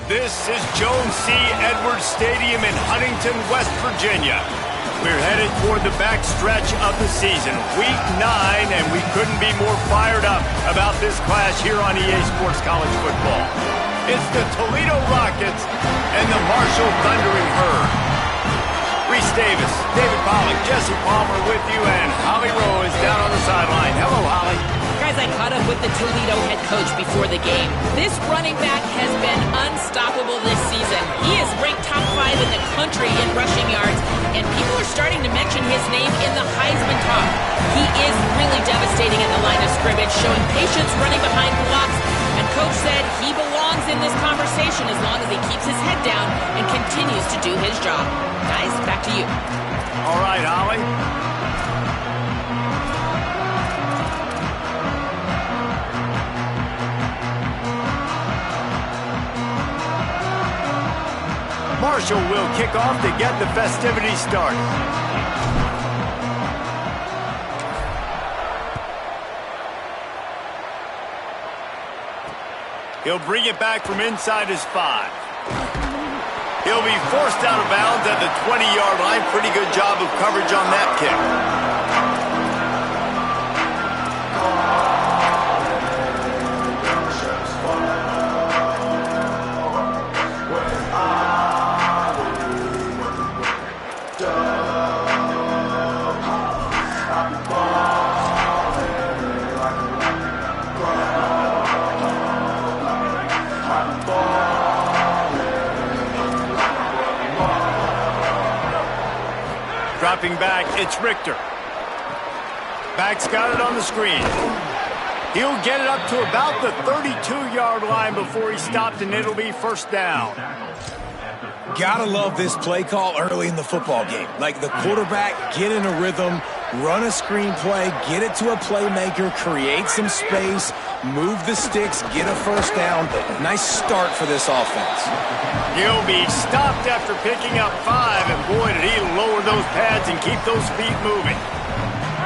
This is Jones C. Edwards Stadium in Huntington, West Virginia. We're headed toward the back stretch of the season, Week 9, and we couldn't be more fired up about this clash here on EA Sports College Football. It's the Toledo Rockets and the Marshall Thundering Herd. Reese Davis, David Pollack, Jesse Palmer with you, and Holly Rowe is down on the sideline. Hello, Holly. Guys, I caught up with the Toledo head coach before the game. This running back has been unstoppable this season. He is ranked top 5 in the country in rushing yards, and people are starting to mention his name in the Heisman talk. He is really devastating at the line of scrimmage, showing patience running behind blocks, and coach said he belongs in this conversation as long as he keeps his head down and continues to do his job. Guys, back to you. All right, Holly. Marshall will kick off to get the festivities started. He'll bring it back from inside his 5. He'll be forced out of bounds at the 20-yard line. Pretty good job of coverage on that kick. Dropping back, it's Richter. Back's got it on the screen. He'll get it up to about the 32-yard line before he stopped, and it'll be first down. Gotta love this play call early in the football game. Like the quarterback, get in a rhythm, run a screen play, get it to a playmaker, create some space, move the sticks, get a first down. Nice start for this offense. He'll be stopped after picking up 5, and boy, did he lower those pads and keep those feet moving.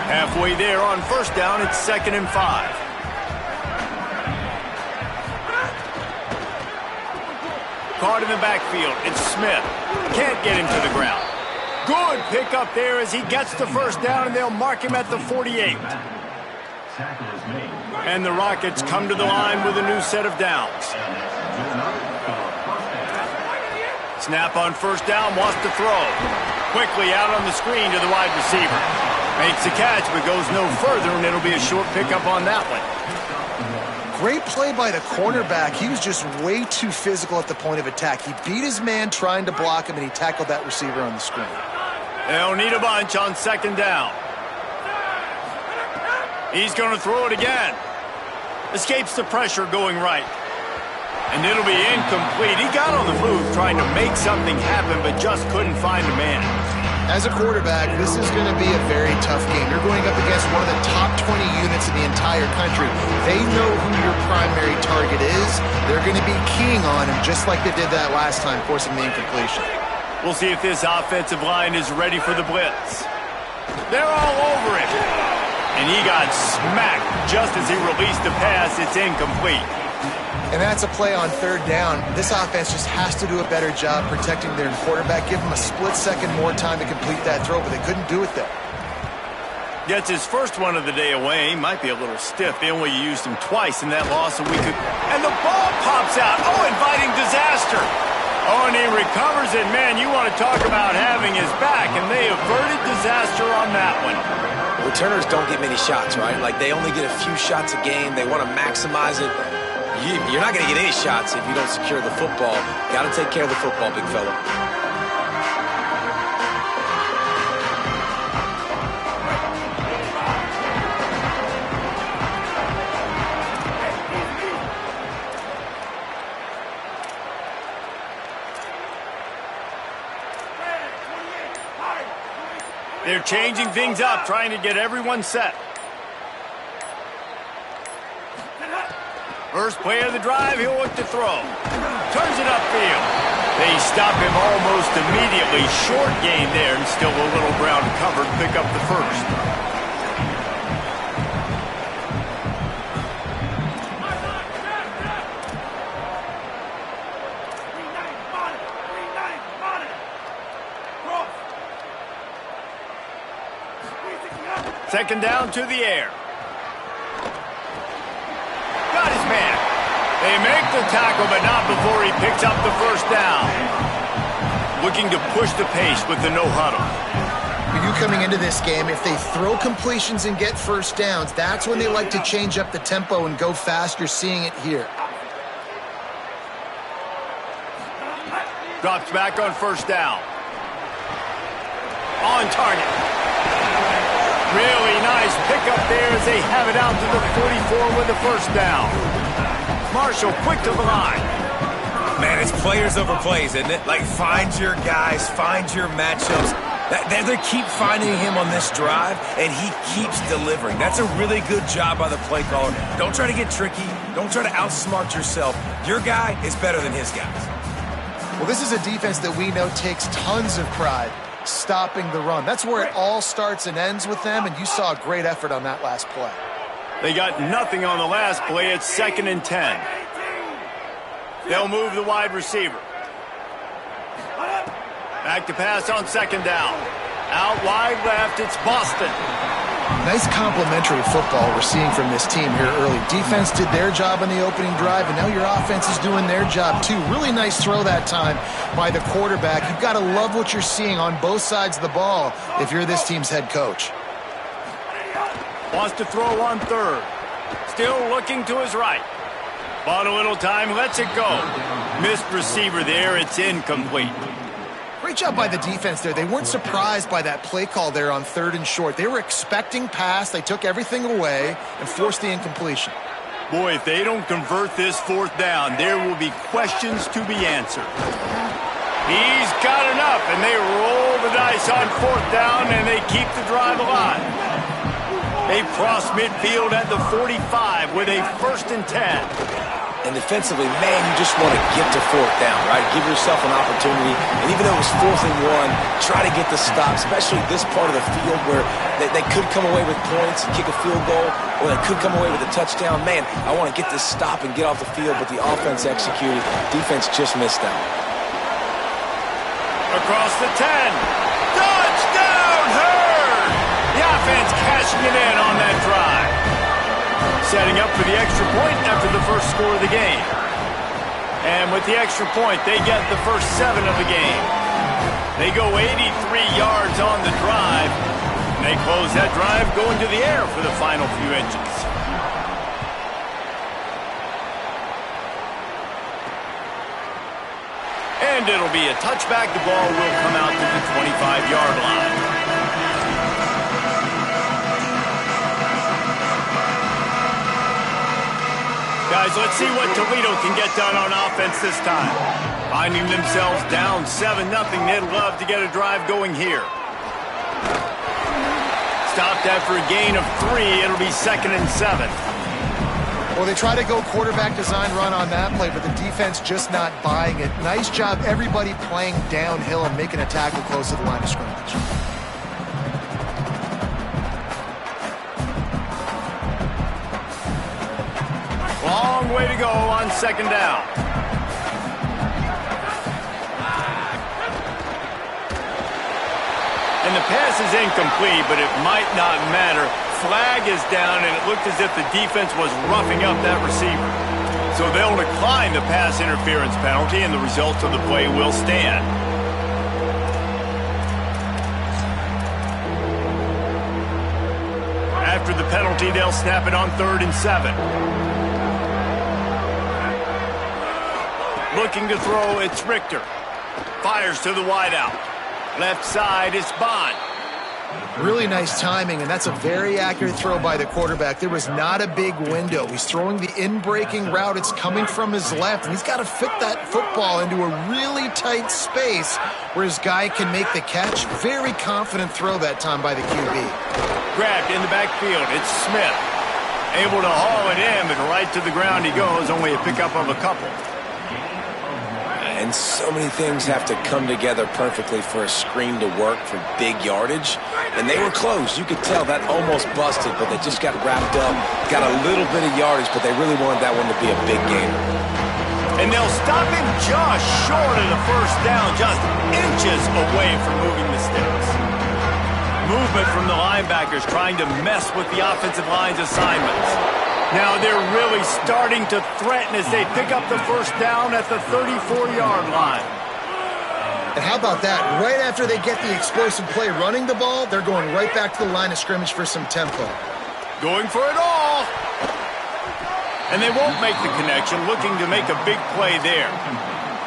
Halfway there on first down, it's 2nd and 5. Caught in the backfield, it's Smith. Can't get him to the ground. Good pickup there as he gets the first down, and they'll mark him at the 48. And the Rockets come to the line with a new set of downs. Snap on first down, wants to throw. Quickly out on the screen to the wide receiver. Makes the catch, but goes no further, and it'll be a short pickup on that one. Great play by the cornerback. He was just way too physical at the point of attack. He beat his man trying to block him, and he tackled that receiver on the screen. They'll need a bunch on 2nd down. He's going to throw it again. Escapes the pressure going right. And it'll be incomplete. He got on the move trying to make something happen, but just couldn't find a man. As a quarterback, this is going to be a very tough game. You're going up against one of the top 20 units in the entire country. They know who your primary target is. They're going to be keying on him just like they did that last time, forcing the incompletion. We'll see if this offensive line is ready for the blitz. They're all over it. And he got smacked just as he released the pass. It's incomplete. And that's a play on 3rd down. This offense just has to do a better job protecting their quarterback. Give him a split second more time to complete that throw, but they couldn't do it there. Gets his first one of the day away. Might be a little stiff. They only used him twice in that loss, so we could... And the ball pops out. Oh, inviting disaster. Oh, and he recovers it. Man, you want to talk about having his back, and they averted disaster on that one. Returners don't get many shots, right? Like, they only get a few shots a game. They want to maximize it. You're not going to get any shots if you don't secure the football. Got to take care of the football, big fella. They're changing things up, trying to get everyone set. First play of the drive, he'll look to throw. Turns it upfield. They stop him almost immediately. Short gain there, and still a little ground covered. Pick up the first. Second down to the air. Got his man. They make the tackle, but not before he picks up the first down. Looking to push the pace with the no huddle. For you coming into this game, if they throw completions and get first downs, that's when they like to change up the tempo and go fast. You're seeing it here. Drops back on first down. On target. Really nice pickup there as they have it out to the 44 with the first down. Marshall quick to the line. Man, it's players over plays, isn't it? Like, find your guys, find your matchups. They keep finding him on this drive, and he keeps delivering. That's a really good job by the play caller. Don't try to get tricky. Don't try to outsmart yourself. Your guy is better than his guys. Well, this is a defense that we know takes tons of pride stopping the run. That's where it all starts and ends with them, and you saw a great effort on that last play. They got nothing on the last play. It's 2nd and 10. They'll move the wide receiver. Back to pass on second down. Out wide left, it's Boston. Nice complementary football we're seeing from this team here early. Defense did their job on the opening drive, and now your offense is doing their job too. Really nice throw that time by the quarterback. You've got to love what you're seeing on both sides of the ball if you're this team's head coach. Wants to throw on third. Still looking to his right. Bought a little time, lets it go. Missed receiver there, it's incomplete. Great job by the defense there. They weren't surprised by that play call there on 3rd and short. They were expecting pass. They took everything away and forced the incompletion. Boy, if they don't convert this 4th down, there will be questions to be answered. He's got enough, and they roll the dice on 4th down, and they keep the drive alive. They cross midfield at the 45 with a 1st and 10. And defensively, man, you just want to get to 4th down, right? Give yourself an opportunity. And even though it was 4th and 1, try to get the stop, especially this part of the field where they could come away with points and kick a field goal, or they could come away with a touchdown. Man, I want to get this stop and get off the field, but the offense executed. Defense just missed out. Across the 10. Touchdown, Hurd! The offense cashing it in on that drive. Setting up for the extra point after the first score of the game. And with the extra point, they get the first 7 of the game. They go 83 yards on the drive. And they close that drive going to the air for the final few inches. And it'll be a touchback. The ball will come out to the 25-yard line. Guys, let's see what Toledo can get done on offense this time. Finding themselves down 7-0, they'd love to get a drive going here. Stopped after a gain of 3. It'll be 2nd and 7. Well, they try to go quarterback design run on that play, but the defense just not buying it. Nice job, everybody playing downhill and making a tackle close to the line of scrimmage. Long way to go on 2nd down. And the pass is incomplete, but it might not matter. Flag is down, and it looked as if the defense was roughing up that receiver. So they'll decline the pass interference penalty, and the results of the play will stand. After the penalty, they'll snap it on 3rd and 7. Looking to throw, it's Richter. Fires to the wideout. Left side, it's Bond. Really nice timing, and that's a very accurate throw by the quarterback. There was not a big window. He's throwing the in-breaking route. It's coming from his left, and he's got to fit that football into a really tight space where his guy can make the catch. Very confident throw that time by the QB. Grabbed in the backfield, it's Smith. Able to haul it in, but right to the ground he goes. Only a pickup of a couple. And so many things have to come together perfectly for a screen to work for big yardage. And they were close. You could tell that almost busted, but they just got wrapped up, got a little bit of yardage, but they really wanted that one to be a big gainer. And they'll stop him just short of the first down, just inches away from moving the sticks. movement from the linebackers trying to mess with the offensive line's assignments. Now they're really starting to threaten as they pick up the first down at the 34-yard line. And how about that? Right after they get the explosive play running the ball, they're going right back to the line of scrimmage for some tempo. Going for it all. And they won't make the connection, looking to make a big play there.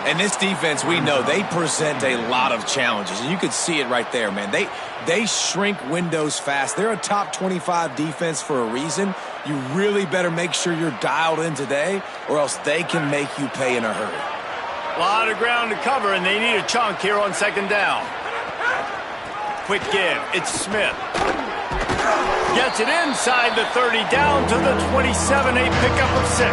And this defense, we know, they present a lot of challenges. And you could see it right there, man. They shrink windows fast. They're a top 25 defense for a reason. You really better make sure you're dialed in today, or else they can make you pay in a hurry. A lot of ground to cover, and they need a chunk here on second down. Quick give. It's Smith. Gets it inside the 30, down to the 27, a pickup of 6.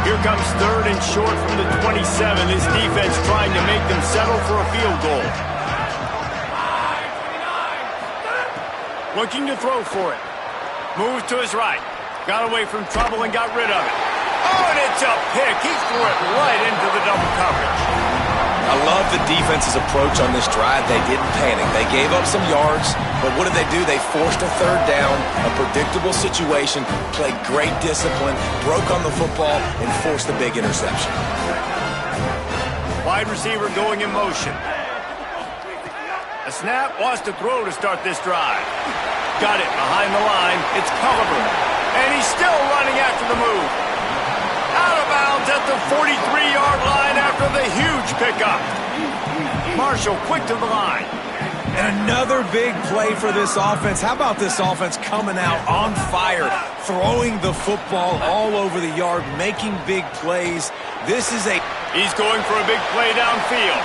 Here comes third and short from the 27. This defense trying to make them settle for a field goal. Looking to throw for it. Moves to his right. Got away from trouble and got rid of it. Oh, and it's a pick. He threw it right into the double coverage. I love the defense's approach on this drive. They didn't panic. They gave up some yards, but what did they do? They forced a third down, a predictable situation, played great discipline, broke on the football, and forced a big interception. Wide receiver going in motion. A snap, wants to throw to start this drive. Got it behind the line. It's Culliver. And he's still running after the move. Out of bounds at the 43-yard line after the huge pickup. Marshall quick to the line. And another big play for this offense. How about this offense coming out on fire, throwing the football all over the yard, making big plays. This is a... He's going for a big play downfield.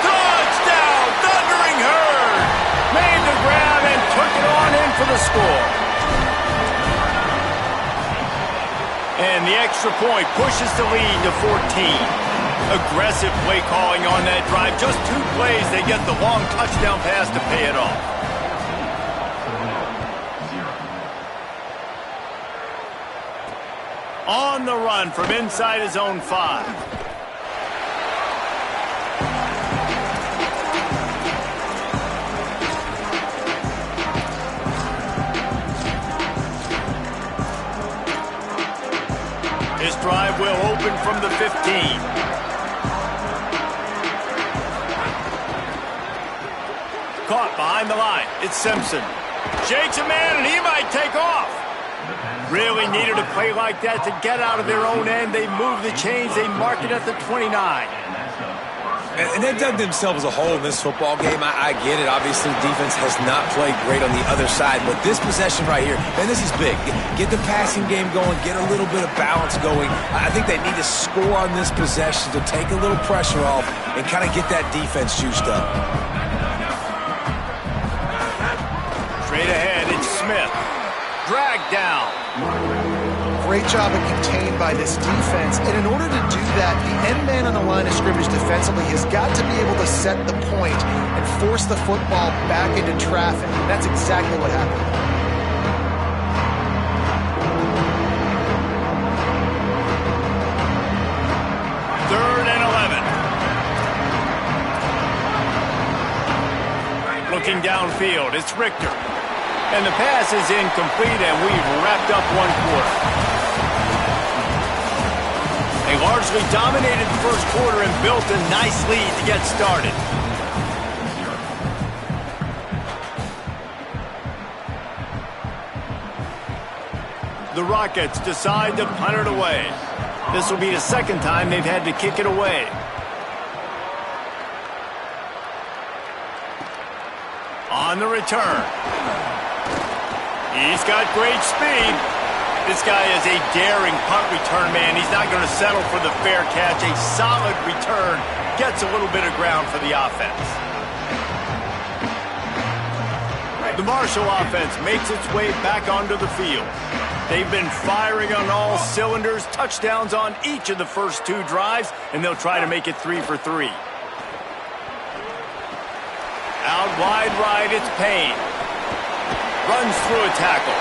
Touchdown! Thundering Herd! Made the grab and took it on in for the score. And the extra point pushes the lead to 14. Aggressive play calling on that drive. Just 2 plays, they get the long touchdown pass to pay it off. On the run from inside his own 5. This drive will open from the 15. Caught behind the line. It's Simpson. Shakes a man, and he might take off. Really needed a play like that to get out of their own end. They move the chains. They mark it at the 29. And they dug themselves a hole in this football game. I get it. Obviously, defense has not played great on the other side. But this possession right here, man, this is big. Get the passing game going. Get a little bit of balance going. I think they need to score on this possession to take a little pressure off and kind of get that defense juiced up. Straight ahead, it's Smith. Dragged down. Great job of contained by this defense. And in order to do that, the end man on the line of scrimmage defensively has got to be able to set the point and force the football back into traffic. And that's exactly what happened. Third and 11. Looking downfield, it's Richter. And the pass is incomplete, and we've wrapped up one quarter. They largely dominated the first quarter and built a nice lead to get started. The Rockets decide to punt it away. This will be the second time they've had to kick it away. On the return. He's got great speed. This guy is a daring punt return man. He's not going to settle for the fair catch. A solid return. Gets a little bit of ground for the offense. The Marshall offense makes its way back onto the field. They've been firing on all cylinders. Touchdowns on each of the first 2 drives, and they'll try to make it 3 for 3. Out wide right, it's Payne. Runs through a tackle.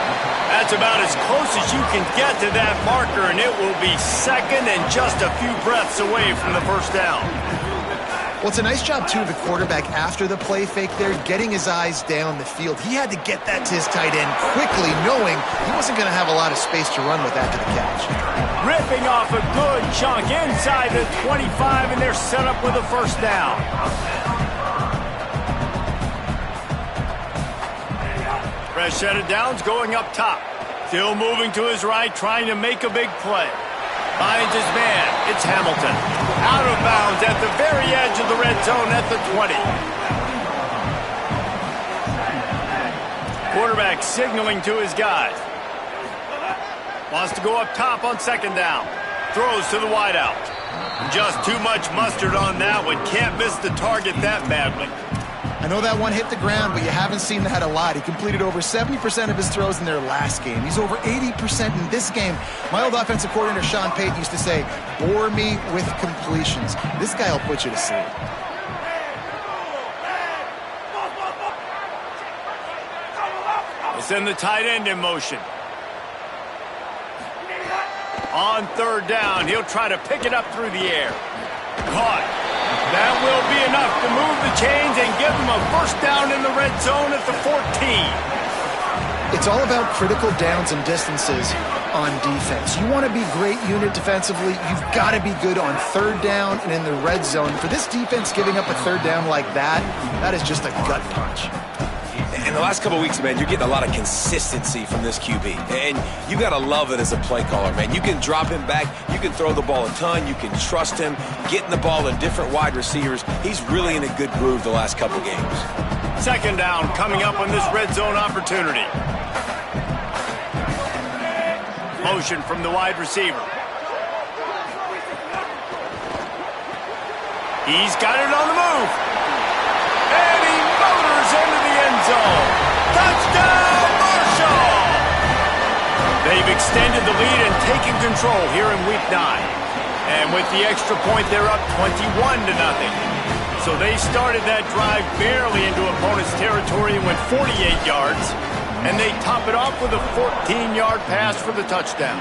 That's about as close as you can get to that marker, and it will be second and just a few breaths away from the first down. Well, it's a nice job, too, of the quarterback after the play fake there, getting his eyes down the field. He had to get that to his tight end quickly, knowing he wasn't going to have a lot of space to run with after the catch. Ripping off a good chunk inside the 25, and they're set up with a first down. Fresh set of downs going up top. Still moving to his right, trying to make a big play. Finds his man. It's Hamilton. Out of bounds at the very edge of the red zone at the 20. Quarterback signaling to his guys. Wants to go up top on second down. Throws to the wideout. Just too much mustard on that one. Can't miss the target that badly. I know that one hit the ground, but you haven't seen that a lot. He completed over 70% of his throws in their last game. He's over 80% in this game. My old offensive coordinator, Sean Payton, used to say, bore me with completions. This guy will put you to sleep. We'll send the tight end in motion. On third down, he'll try to pick it up through the air. Caught. That will be enough to move the chains and give them a first down in the red zone at the 14. It's all about critical downs and distances on defense. You want to be great unit defensively, you've got to be good on third down and in the red zone. For this defense, giving up a third down like that, that is just a gut punch. In the last couple of weeks, man, you're getting a lot of consistency from this QB. And you got to love it as a play caller, man. You can drop him back. You can throw the ball a ton. You can trust him, getting the ball to different wide receivers. He's really in a good groove the last couple games. Second down coming up on this red zone opportunity. Motion from the wide receiver. He's got it on the move. And he motors into the end zone. Touchdown, Marshall! They've extended the lead and taken control here in Week 9. And with the extra point, they're up 21-0. So they started that drive barely into opponent's territory and went 48 yards. And they top it off with a 14-yard pass for the touchdown.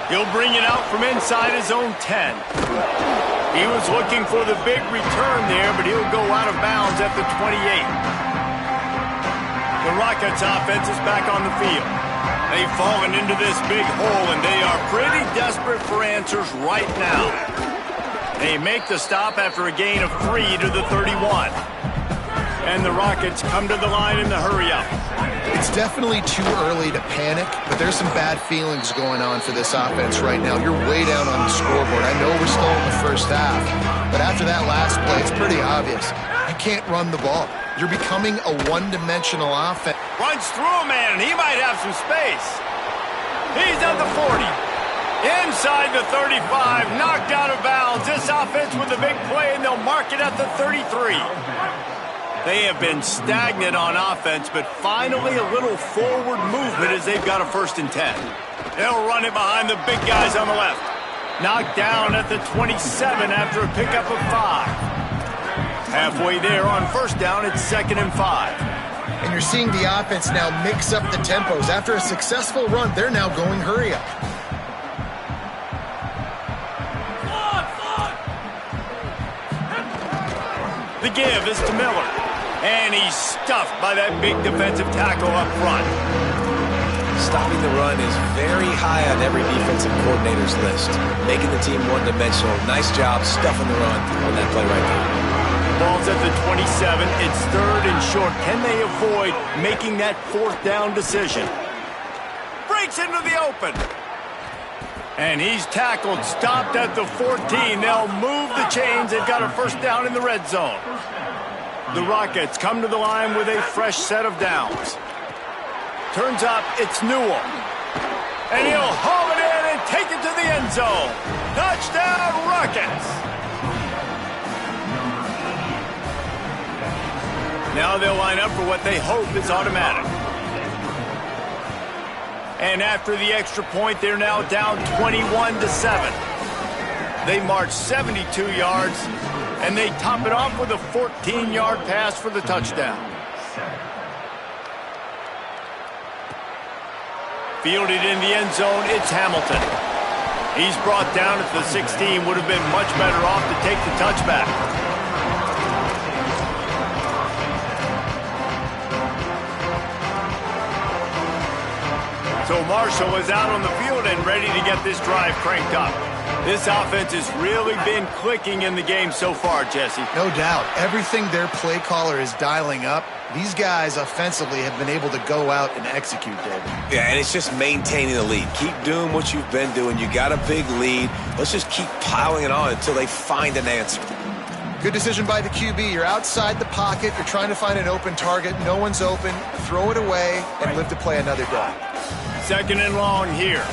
He'll bring it out from inside his own 10. He was looking for the big return there, but he'll go out of bounds at the 28. The Rockets offense is back on the field. They've fallen into this big hole, and they are pretty desperate for answers right now. They make the stop after a gain of 3 to the 31. And the Rockets come to the line in the hurry-up. It's definitely too early to panic, but there's some bad feelings going on for this offense right now. You're way down on the scoreboard. I know we're still in the first half, but after that last play, it's pretty obvious. You can't run the ball. You're becoming a one-dimensional offense. Runs through a man, and he might have some space. He's at the 40. Inside the 35, knocked out of bounds. This offense with a big play, and they'll mark it at the 33. They have been stagnant on offense, but finally a little forward movement as they've got a 1st and 10. They'll run it behind the big guys on the left. Knocked down at the 27 after a pickup of 5. Halfway there on first down, it's 2nd and 5. And you're seeing the offense now mix up the tempos. After a successful run, they're now going hurry up. The give is to Miller. And he's stuffed by that big defensive tackle up front. Stopping the run is very high on every defensive coordinator's list. Making the team one-dimensional. Nice job stuffing the run on that play right there. Ball's at the 27. It's 3rd and short. Can they avoid making that 4th down decision? Breaks into the open. And he's tackled, stopped at the 14. They'll move the chains. They've got a first down in the red zone. The Rockets come to the line with a fresh set of downs. Turns up, it's Newell. And he'll haul it in and take it to the end zone. Touchdown, Rockets! Now they'll line up for what they hope is automatic. And after the extra point, they're now down 21-7. They march 72 yards. And they top it off with a 14-yard pass for the touchdown. Fielded in the end zone, it's Hamilton. He's brought down at the 16. Would have been much better off to take the touchback. So Marshall is out on the field and ready to get this drive cranked up. This offense has really been clicking in the game so far, Jesse. No doubt. Everything their play caller is dialing up, these guys offensively have been able to go out and execute, David. Yeah, and it's just maintaining the lead. Keep doing what you've been doing. You got a big lead. Let's just keep piling it on until they find an answer. Good decision by the QB. You're outside the pocket. You're trying to find an open target. No one's open. Throw it away and live to play another day. Second and long here.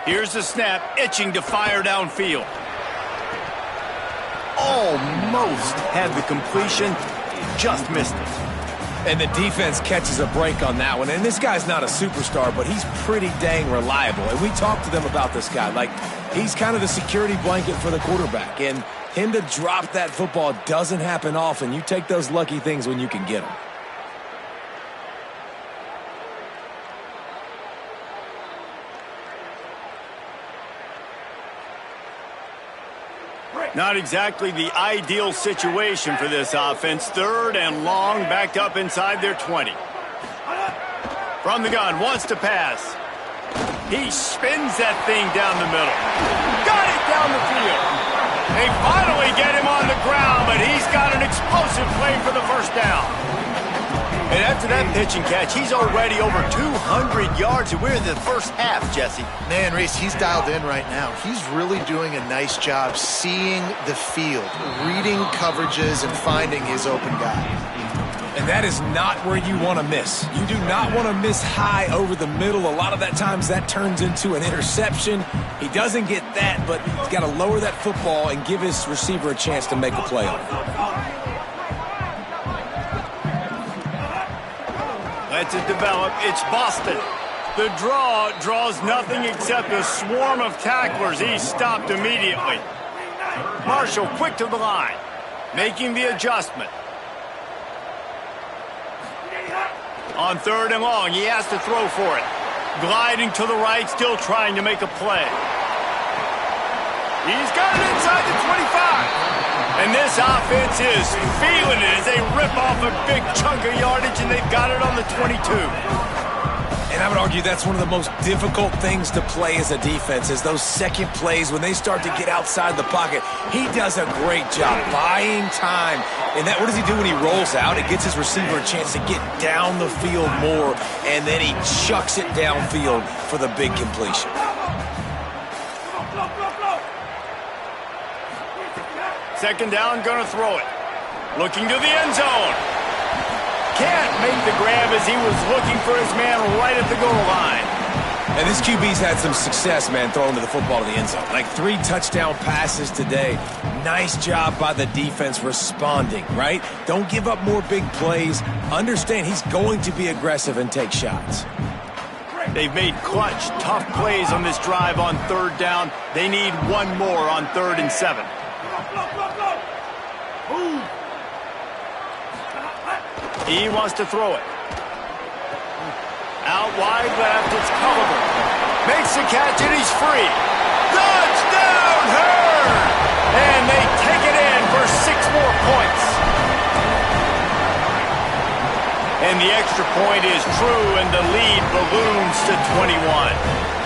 Here's the snap, itching to fire downfield. Almost had the completion, just missed it. And the defense catches a break on that one. And this guy's not a superstar, but he's pretty dang reliable. And we talked to them about this guy. Like, he's kind of the security blanket for the quarterback. And him to drop that football doesn't happen often. You take those lucky things when you can get them. Not exactly the ideal situation for this offense. Third and long, backed up inside their 20. From the gun, wants to pass. He spins that thing down the middle. Got it down the field. They finally get him on the ground, but he's got an explosive play for the first down. And after that pitch and catch, he's already over 200 yards, and we're in the first half, Jesse. Man, Reese, he's dialed in right now. He's really doing a nice job seeing the field, reading coverages, and finding his open guy. And that is not where you want to miss. You do not want to miss high over the middle. A lot of that times that turns into an interception. He doesn't get that, but he's got to lower that football and give his receiver a chance to make a play on it. Lets it develop. It's Boston. The draw draws nothing except a swarm of tacklers. He's stopped immediately. Marshall quick to the line, making the adjustment. On third and long, he has to throw for it. Gliding to the right, still trying to make a play. He's got it inside the 25. And this offense is feeling it as they rip off a big chunk of yardage, and they've got it on the 22. And I would argue that's one of the most difficult things to play as a defense is those second plays when they start to get outside the pocket. He does a great job buying time. And that, what does he do when he rolls out? It gets his receiver a chance to get down the field more, and then he chucks it downfield for the big completion. Second down, gonna throw it. Looking to the end zone. Can't make the grab as he was looking for his man right at the goal line. And this QB's had some success, man, throwing to the football to the end zone. Like 3 touchdown passes today. Nice job by the defense responding, right? Don't give up more big plays. Understand he's going to be aggressive and take shots. They've made clutch, tough plays on this drive on third down. They need one more on 3rd and 7. He wants to throw it. Out wide left, it's Culliver. Makes the catch, and he's free. Touchdown, Hurd! And they take it in for 6 more points. And the extra point is true, and the lead balloons to 21.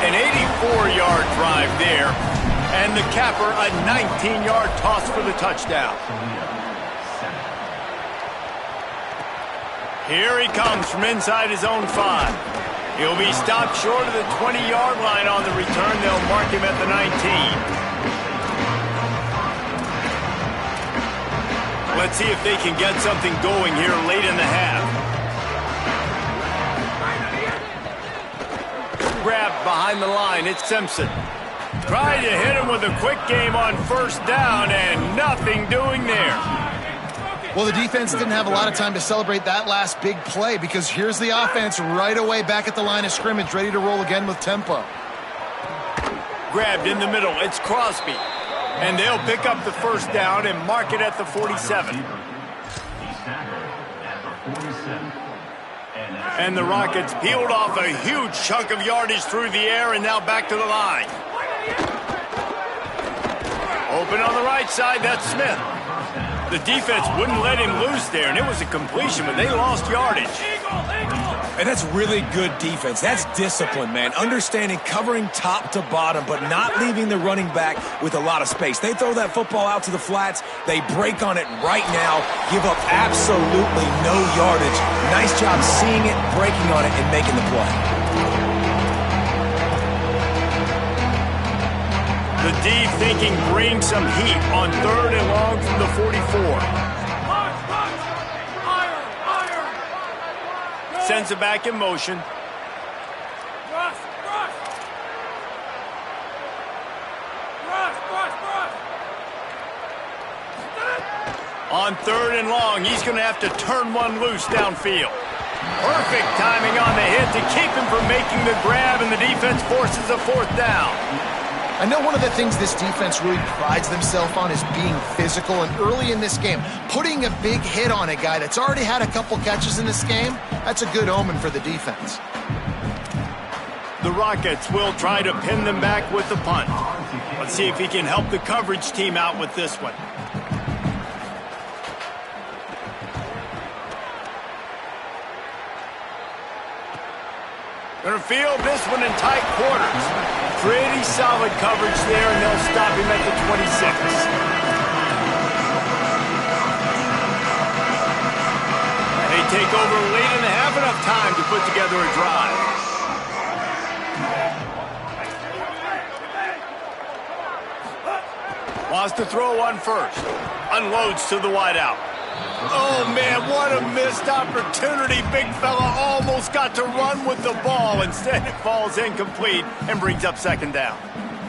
An 84-yard drive there. And the capper, a 19-yard toss for the touchdown. Here he comes from inside his own 5. He'll be stopped short of the 20-yard line on the return. They'll mark him at the 19. Let's see if they can get something going here late in the half. Grabbed behind the line, it's Simpson. Tried to hit him with a quick game on first down, and nothing doing there. Well, the defense didn't have a lot of time to celebrate that last big play because here's the offense right away back at the line of scrimmage, ready to roll again with tempo. Grabbed in the middle, it's Crosby. And they'll pick up the first down and mark it at the 47. And the Rockets peeled off a huge chunk of yardage through the air and now back to the line. Open on the right side, that's Smith. The defense wouldn't let him loose there, and it was a completion, but they lost yardage. And that's really good defense. That's discipline, man. Understanding covering top to bottom, but not leaving the running back with a lot of space. They throw that football out to the flats. They break on it right now, give up absolutely no yardage. Nice job seeing it, breaking on it, and making the play. The D thinking bring some heat on 3rd and long from the 44. Sends it back in motion. On 3rd and long, he's going to have to turn one loose downfield. Perfect timing on the hit to keep him from making the grab, and the defense forces a 4th down. I know one of the things this defense really prides themselves on is being physical, and early in this game, putting a big hit on a guy that's already had a couple catches in this game, that's a good omen for the defense. The Rockets will try to pin them back with the punt. Let's see if he can help the coverage team out with this one. Gonna field this one in tight quarters. Pretty solid coverage there, and they'll stop him at the 26. They take over late in the half, enough time to put together a drive. Wants to throw on first. Unloads to the wideout. Oh, man, what a missed opportunity. Big fella almost got to run with the ball. Instead, it falls incomplete and brings up 2nd down.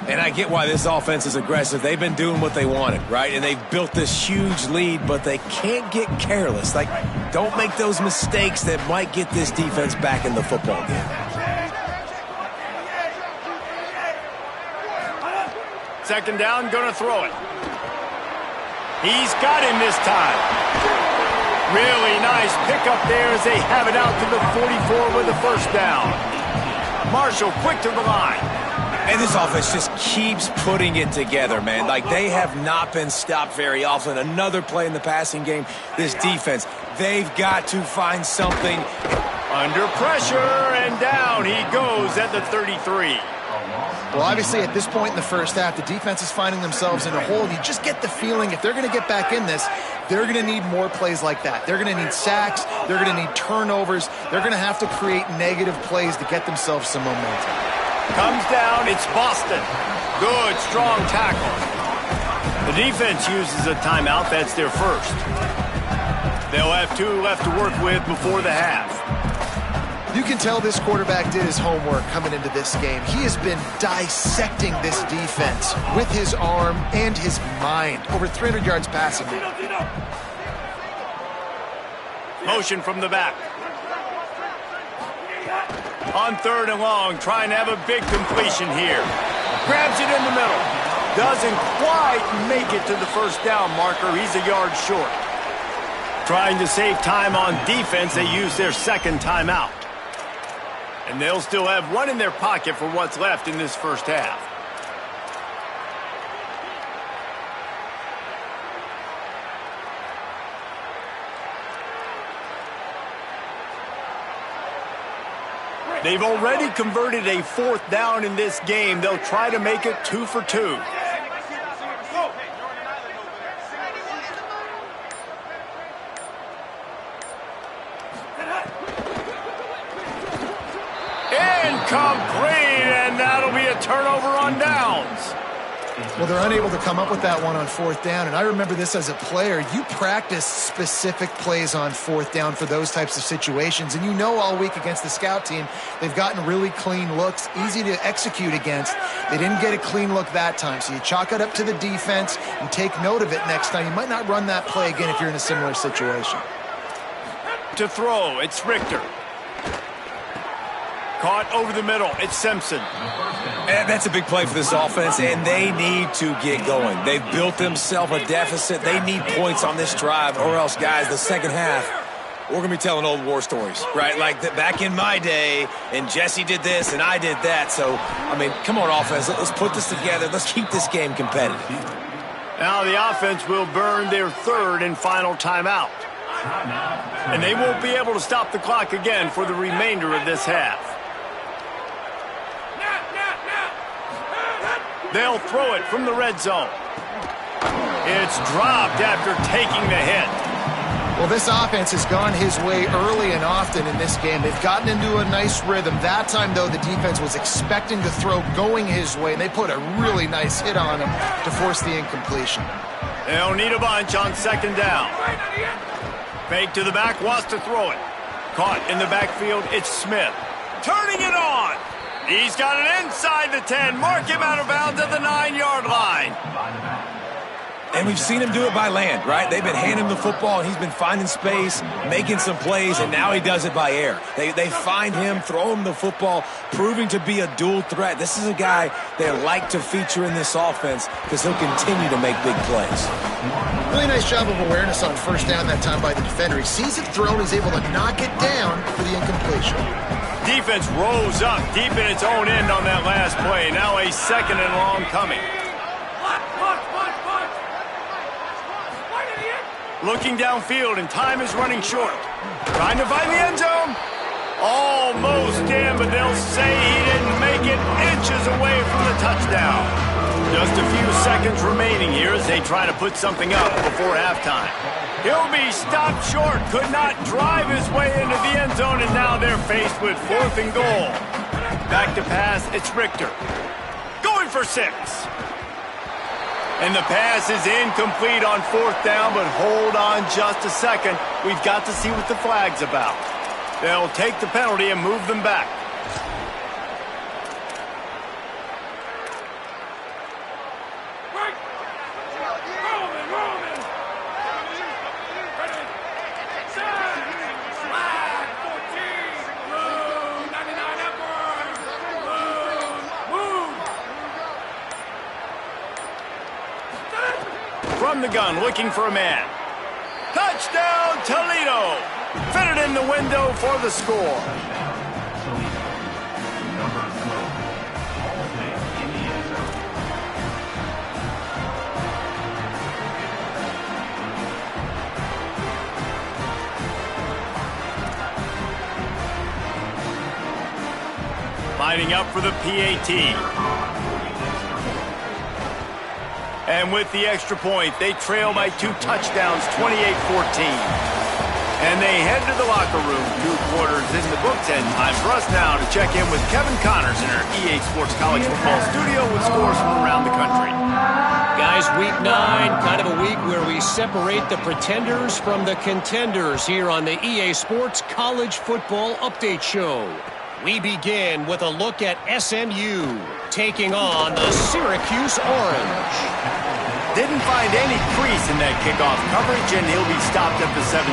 And I get why this offense is aggressive. They've been doing what they wanted, right? And they've built this huge lead, but they can't get careless. Like, don't make those mistakes that might get this defense back in the football game. 2nd down, gonna throw it. He's got him this time. Really nice pickup there as they have it out to the 44 with a 1st down. Marshall quick to the line. And this offense just keeps putting it together, man. Like, they have not been stopped very often. Another play in the passing game. This defense, they've got to find something. Under pressure, and down he goes at the 33. Well, obviously, at this point in the first half, the defense is finding themselves in a hole. And you just get the feeling if they're going to get back in this, they're going to need more plays like that. They're going to need sacks. They're going to need turnovers. They're going to have to create negative plays to get themselves some momentum. Comes down. It's Boston. Good, strong tackle. The defense uses a timeout. That's their first. They'll have 2 left to work with before the half. You can tell this quarterback did his homework coming into this game. He has been dissecting this defense with his arm and his mind. Over 300 yards passing. Motion from the back. On 3rd and long, trying to have a big completion here. Grabs it in the middle. Doesn't quite make it to the 1st down marker. He's a yard short. Trying to save time on defense, they use their 2nd timeout. And they'll still have 1 in their pocket for what's left in this first half. They've already converted a 4th down in this game. They'll try to make it 2 for 2. Incomplete, and that'll be a turnover on downs. Well, they're unable to come up with that one on 4th down, and I remember this as a player. You practice specific plays on 4th down for those types of situations, and you know all week against the scout team, they've gotten really clean looks, easy to execute against. They didn't get a clean look that time, so you chalk it up to the defense and take note of it next time. You might not run that play again if you're in a similar situation. To throw, it's Richter. Caught over the middle, it's Simpson. And that's a big play for this offense, and they need to get going. They've built themselves a deficit. They need points on this drive, or else, guys, the second half, we're going to be telling old war stories, right? Like back in my day, and Jesse did this, and I did that. So, I mean, come on, offense. Let's put this together. Let's keep this game competitive. Now the offense will burn their third and final timeout. And they won't be able to stop the clock again for the remainder of this half. They'll throw it from the red zone. It's dropped after taking the hit. Well, this offense has gone his way early and often in this game. They've gotten into a nice rhythm. That time, though, the defense was expecting the throw going his way, and they put a really nice hit on him to force the incompletion. They'll need a bunch on second down. Fake to the back, wants to throw it. Caught in the backfield, it's Smith. Turning it on. He's got it inside the 10. Mark him out of bounds at the 9-yard line. And we've seen him do it by land, right? They've been handing him the football, and he's been finding space, making some plays, and now he does it by air. They find him, throw him the football, proving to be a dual threat. This is a guy they like to feature in this offense because he'll continue to make big plays. Really nice job of awareness on first down that time by the defender. He sees it thrown, is able to knock it down for the incompletion. Defense rose up deep in its own end on that last play. Now a second and long coming. Looking downfield, and time is running short. Trying to find the end zone. Almost in, but they'll say he didn't make it, inches away from the touchdown. Just a few seconds remaining here as they try to put something up before halftime. He'll be stopped short, could not drive his way into the end zone, and now they're faced with 4th and goal. Back to pass, it's Richter. Going for 6. And the pass is incomplete on 4th down, but hold on just a second. We've got to see what the flag's about. They'll take the penalty and move them back. From the gun, looking for a man. Touchdown, Toledo! Fitted in the window for the score. Lining up for the PAT. And with the extra point, they trail by 2 touchdowns, 28-14. And they head to the locker room, 2 quarters in the books, and time for us now to check in with Kevin Connors in our EA Sports College Football studio with scores from around the country. Guys, week 9, kind of a week where we separate the pretenders from the contenders here on the EA Sports College Football Update Show. We begin with a look at SMU taking on the Syracuse Orange. Didn't find any crease in that kickoff coverage, and he'll be stopped at the 17.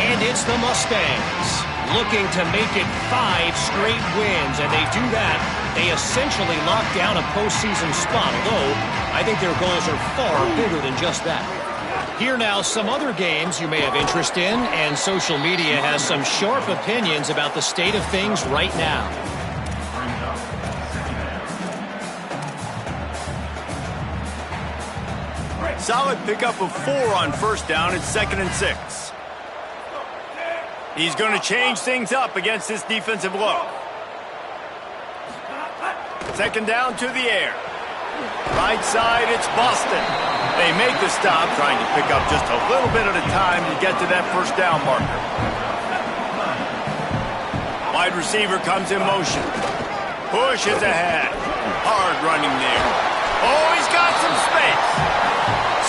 And it's the Mustangs looking to make it 5 straight wins, and they do that. They essentially lock down a postseason spot, although I think their goals are far bigger than just that. Here now, some other games you may have interest in, and social media has some sharp opinions about the state of things right now. Solid pickup of 4 on first down. It's 2nd and 6. He's going to change things up against this defensive look. 2nd down to the air. Right side, it's Boston. They make the stop, trying to pick up just a little bit at a time to get to that first down marker. Wide receiver comes in motion. Pushes ahead. Hard running there. Oh, he's got some space.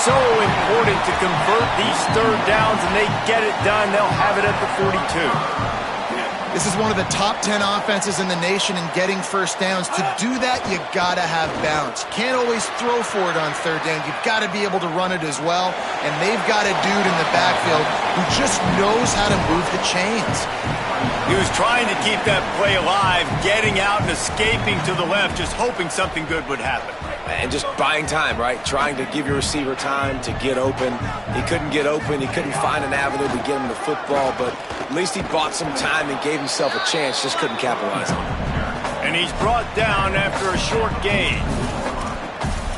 So important to convert these 3rd downs, and they get it done. They'll have it at the 42. This is one of the top 10 offenses in the nation in getting first downs. To do that, you got to have balance. You can't always throw for it on 3rd down. You've got to be able to run it as well. And they've got a dude in the backfield who just knows how to move the chains. He was trying to keep that play alive, getting out and escaping to the left, just hoping something good would happen. And just buying time, right? Trying to give your receiver time to get open. He couldn't get open. He couldn't find an avenue to get him the football, but at least he bought some time and gave himself a chance, just couldn't capitalize on it. And he's brought down after a short gain.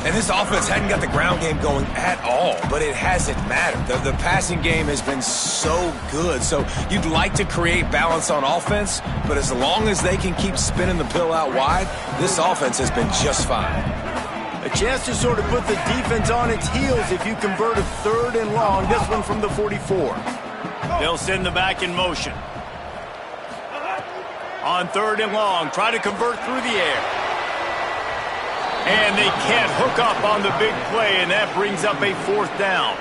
And this offense hadn't got the ground game going at all, but it hasn't mattered. The passing game has been so good. So you'd like to create balance on offense, but as long as they can keep spinning the pill out wide, this offense has been just fine. A chance to sort of put the defense on its heels if you convert a 3rd and long. This one from the 44. They'll send the back in motion. On 3rd and long, try to convert through the air. And they can't hook up on the big play, and that brings up a 4th down.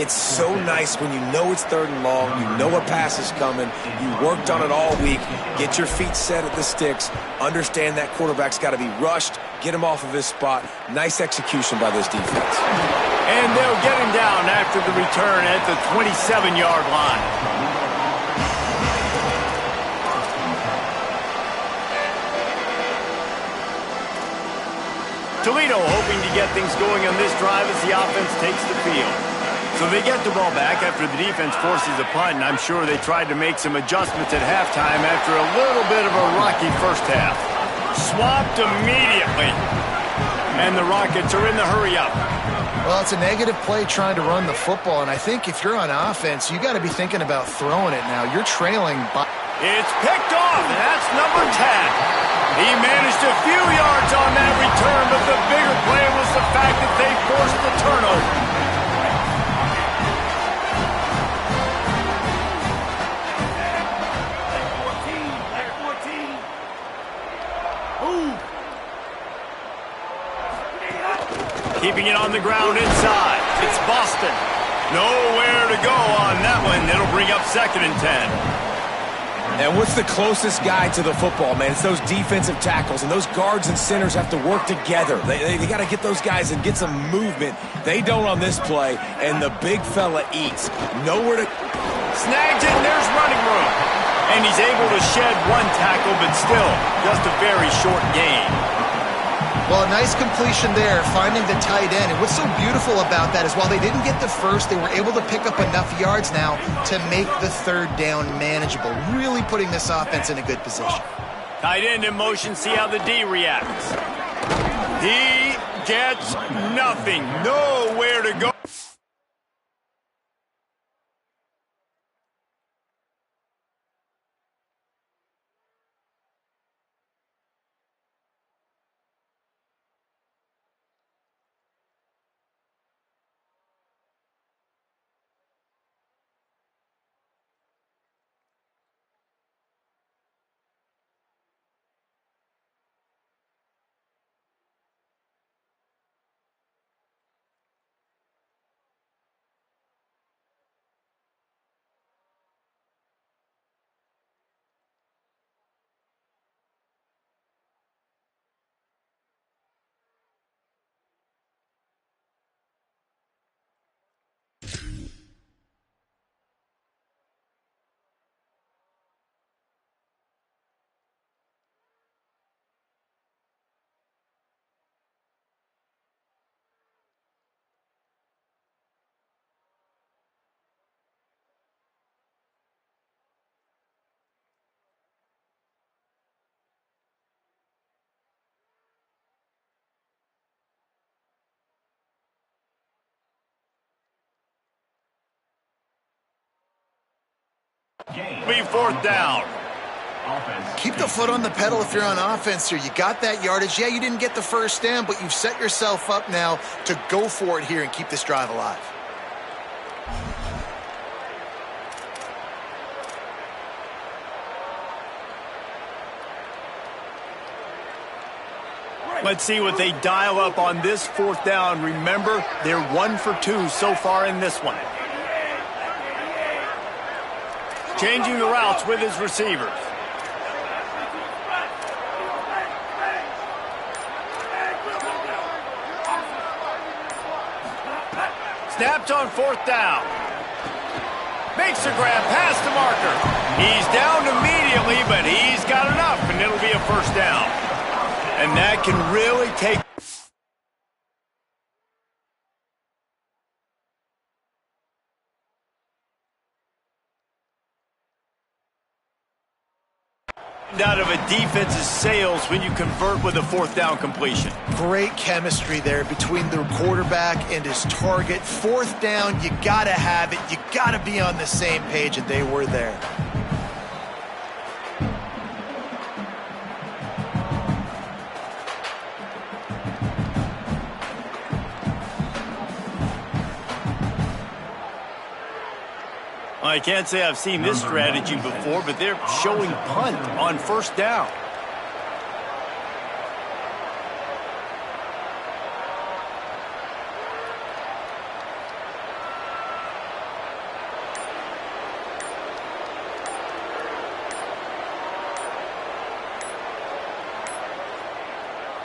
It's so nice when you know it's 3rd and long, you know a pass is coming, you worked on it all week, get your feet set at the sticks, understand that quarterback's got to be rushed, get him off of his spot. Nice execution by this defense. And they'll get him down after the return at the 27-yard line. Toledo hoping to get things going on this drive as the offense takes the field. So they get the ball back after the defense forces a punt, and I'm sure they tried to make some adjustments at halftime after a little bit of a rocky first half. Swapped immediately, and the Rockets are in the hurry-up. Well, it's a negative play trying to run the football, and I think if you're on offense, you got to be thinking about throwing it now. You're trailing by... It's picked off, and that's number 10. He managed a few yards on that return, but the bigger play was the fact that they forced the turnover. Keeping it on the ground inside. It's Boston. Nowhere to go on that one. It'll bring up 2nd and 10. And what's the closest guy to the football, man? It's those defensive tackles, and those guards and centers have to work together. They got to get those guys and get some movement. They don't on this play, and the big fella eats. Nowhere to... Snagged it, and there's running room. And he's able to shed one tackle, but still, just a very short gain. Well, a nice completion there, finding the tight end. And what's so beautiful about that is while they didn't get the first, they were able to pick up enough yards now to make the 3rd down manageable, really putting this offense in a good position. Tight end in motion, see how the D reacts. He gets nothing, nowhere to go. Be 4th down. Keep the foot on the pedal if you're on offense here. You got that yardage. Yeah, you didn't get the first down, but you've set yourself up now to go for it here and keep this drive alive. Let's see what they dial up on this 4th down. Remember, they're 1 for 2 so far in this one. Changing the routes with his receivers. Snapped on 4th down. Makes the grab past the marker. He's down immediately, but he's got enough, and it'll be a first down. And that can really take out of a defense's sails when you convert with a fourth down completion. Great chemistry there between the quarterback and his target. Fourth down, you got to have it. You got to be on the same page, and they were there. I can't say I've seen this strategy before, but they're showing punt on first down.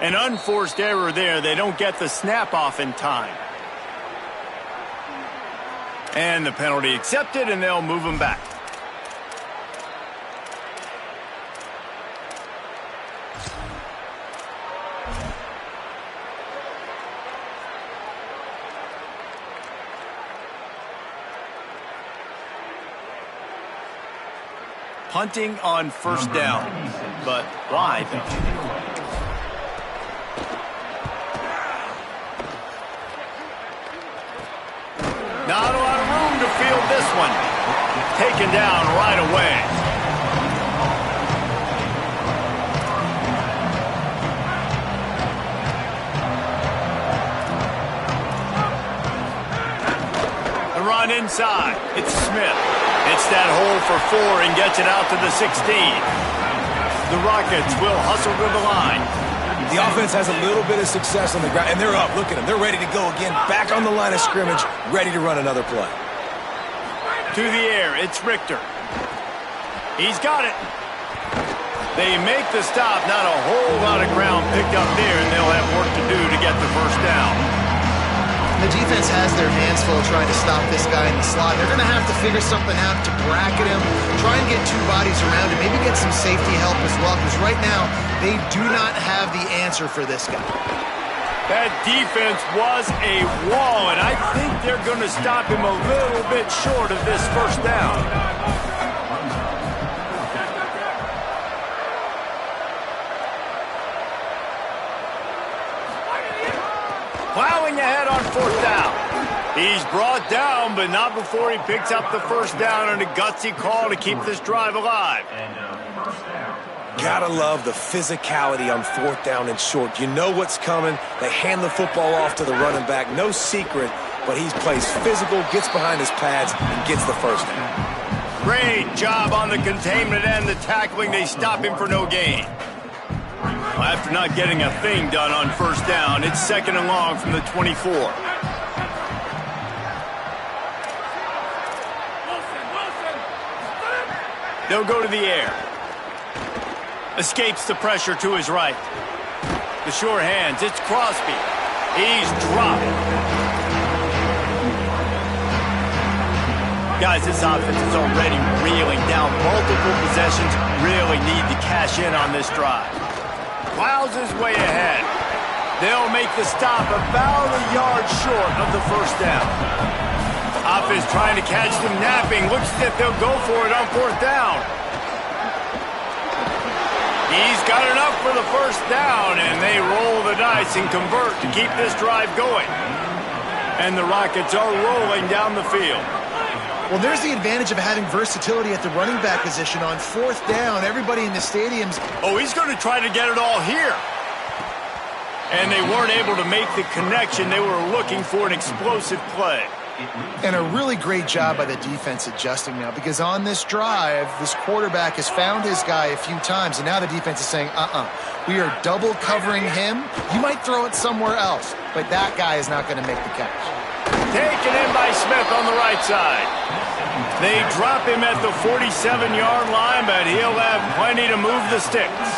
An unforced error there. They don't get the snap off in time. And the penalty accepted, and they'll move him back. Punting on first down. But why, though? Not a lot of room to field this one. Taken down right away. The run inside. It's Smith. It's that hole for 4 and gets it out to the 16. The Rockets will hustle to the line. The offense has a little bit of success on the ground, and they're up. Look at them. They're ready to go again. Back on the line of scrimmage, ready to run another play. To the air, it's Richter. He's got it. They make the stop. Not a whole lot of ground picked up there, and they'll have work to do to get the first down. The defense has their hands full trying to stop this guy in the slot. They're going to have to figure something out to bracket him, try and get 2 bodies around him, maybe get some safety help as well, because right now they do not have the answer for this guy. That defense was a wall, and I think they're going to stop him a little bit short of this first down. Plowing ahead on fourth down. He's brought down, but not before he picks up the first down on a gutsy call to keep this drive alive. Gotta love the physicality on fourth down and short. You know what's coming. They hand the football off to the running back. No secret, but he plays physical, gets behind his pads, and gets the first down. Great job on the containment and the tackling. They stop him for no gain. After not getting a thing done on first down, it's 2nd and long from the 24. They'll go to the air. Escapes the pressure to his right. The sure hands, it's Crosby. He's dropped. Guys, this offense is already reeling down. Multiple possessions, really need to cash in on this drive. Plows his way ahead. They'll make the stop about a yard short of the first down. Offense trying to catch them napping. Looks as if they'll go for it on fourth down. He's got enough for the first down, and they roll the dice and convert to keep this drive going. And the Rockets are rolling down the field. Well, there's the advantage of having versatility at the running back position. On fourth down, everybody in the stadium's... Oh, he's going to try to get it all here. And they weren't able to make the connection. They were looking for an explosive play. And a really great job by the defense adjusting now, because on this drive, this quarterback has found his guy a few times, and now the defense is saying, we are double covering him. You might throw it somewhere else, but that guy is not going to make the catch. Taken in by Smith on the right side. They drop him at the 47-yard line, but he'll have plenty to move the sticks.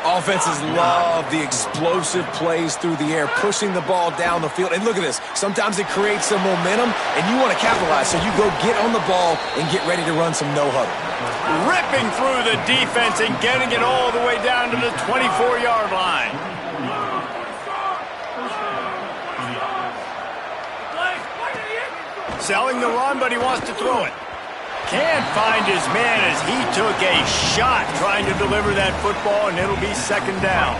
Offenses love the explosive plays through the air, pushing the ball down the field. And look at this. Sometimes it creates some momentum, and you want to capitalize. So you go get on the ball and get ready to run some no-huddle. Ripping through the defense and getting it all the way down to the 24-yard line. Selling the run, but he wants to throw it. Can't find his man as he took a shot trying to deliver that football, and it'll be second down.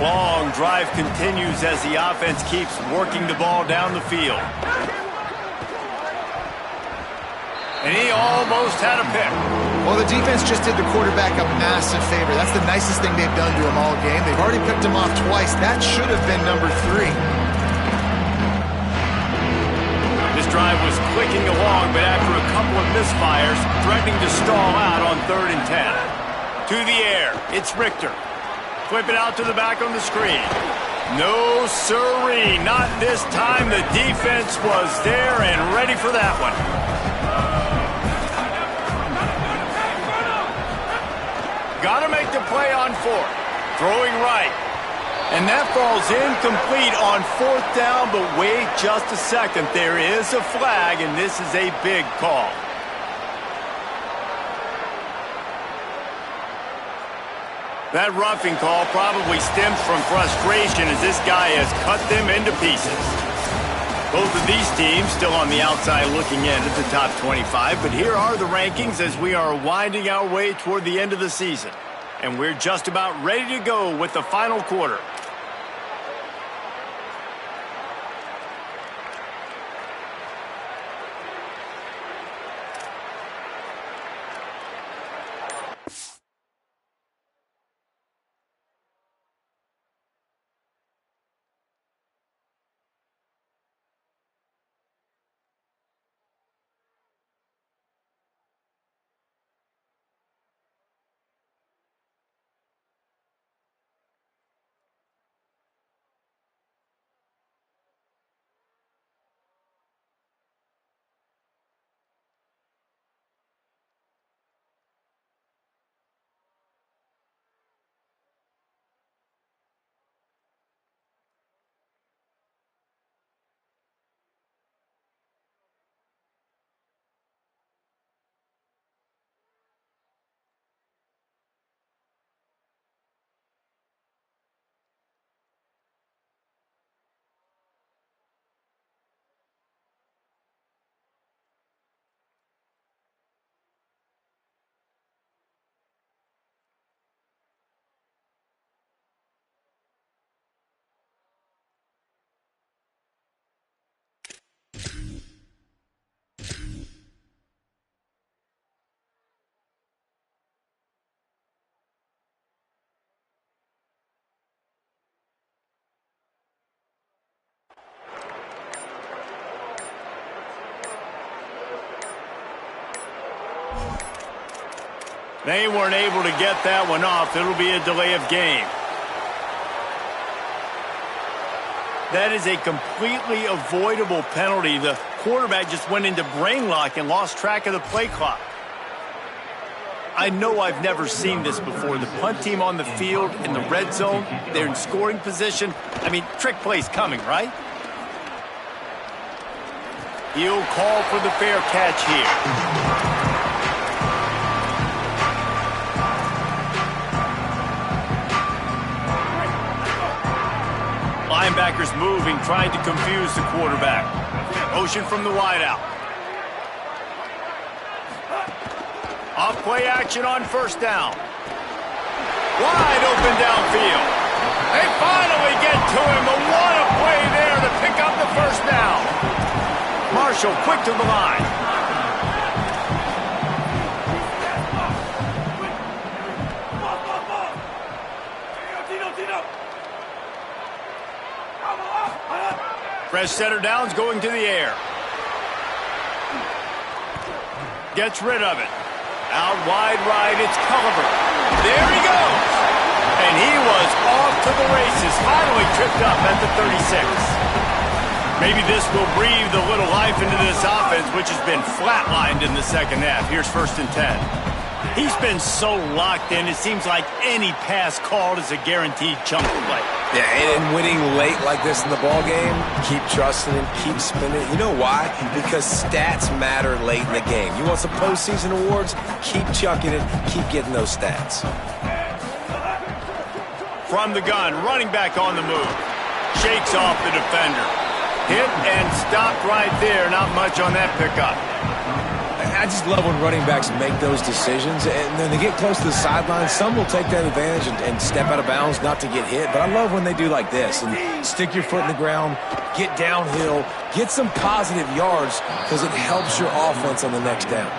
Long drive continues as the offense keeps working the ball down the field. And he almost had a pick. Well, the defense just did the quarterback a massive favor. That's the nicest thing they've done to him all game. They've already picked him off twice. That should have been number 3. This drive was clicking along, but after a couple of misfires, threatening to stall out on 3rd and 10. To the air, it's Richter. Flip it out to the back on the screen. No siree, not this time. The defense was there and ready for that one. Got to make the play on 4th. Throwing right. And that falls incomplete on 4th down, but wait just a second. There is a flag, and this is a big call. That roughing call probably stems from frustration as this guy has cut them into pieces. Both of these teams still on the outside looking in at the top 25, but here are the rankings as we are winding our way toward the end of the season. And we're just about ready to go with the final quarter. They weren't able to get that one off. It'll be a delay of game. That is a completely avoidable penalty. The quarterback just went into brain lock and lost track of the play clock. I know I've never seen this before. The punt team on the field in the red zone, they're in scoring position. I mean, trick play's coming, right? He'll call for the fair catch here. Linebackers moving, trying to confuse the quarterback. Motion from the wideout. Off play action on 1st down. Wide open downfield. They finally get to him, but what a play there to pick up the 1st down. Marshall quick to the line. Fresh setter downs going to the air. Gets rid of it. Out wide right, it's Culliver. There he goes. And he was off to the races. Finally tripped up at the 36. Maybe this will breathe a little life into this offense, which has been flatlined in the second half. Here's 1st and 10. He's been so locked in, it seems like any pass called is a guaranteed chunk of play. Yeah, and winning late like this in the ball game, keep trusting him, keep spinning. You know why? Because stats matter late in the game. You want some postseason awards? Keep chucking it, keep getting those stats. From the gun, running back on the move. Shakes off the defender. Hit and stopped right there. Not much on that pickup. I just love when running backs make those decisions, and then they get close to the sideline. Some will take that advantage and step out of bounds not to get hit, but I love when they do like this and stick your foot in the ground, get downhill, get some positive yards because it helps your offense on the next down.